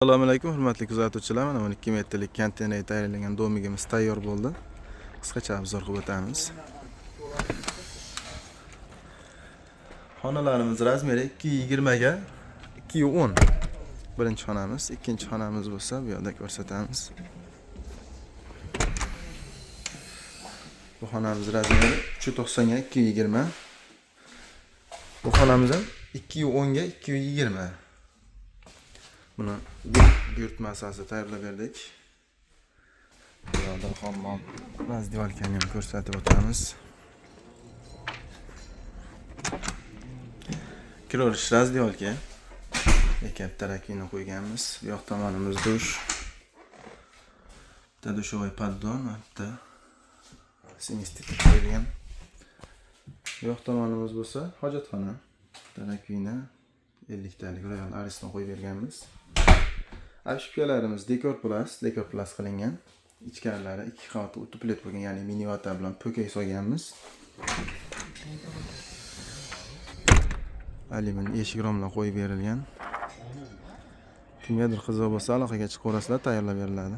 Assalomu alaykum hurmatli kuzatuvchilar. Mana 12 metrlik konteynerga tayyorlangan domigimiz tayyor bo'ldi. Qisqacha obzor qilib o'tamiz. Xonalarimiz razmeri 220 ga 210. Birinchi xonamiz, ikkinchi xonamiz bo'lsa bu yerda ko'rsatamiz. Bu xonamiz razmeri 390 ga 220. Bu xonamiz ham 210 ga 220. Buni buyurtma asosida tayyorlab berdik. Bu yerda hammom razdivalkani ham ko'rsatib o'tamiz. Kiroverish razdivalka. Ikkita tarakini qo'yganmiz. Bu yoq tomonimiz dush. Bitta dushovoy poddon, bitta sinistitib qo'yilgan. Bu yoq tomonimiz bo'lsa hojatxona. Tarakini 50 talik Royal Ariston qo'yib berganmiz. Ashpkalarimiz dekor plus qilingan. Ichkarilari 2 qavat tuplet bo'lgan, ya'ni mini vata bilan po'kak solganmiz. Alyumin eshik romlar qo'yib berilgan. Kimgadir qiziq bo'lsa aloqaga chiqaverasizlar, tayyorlab beriladi.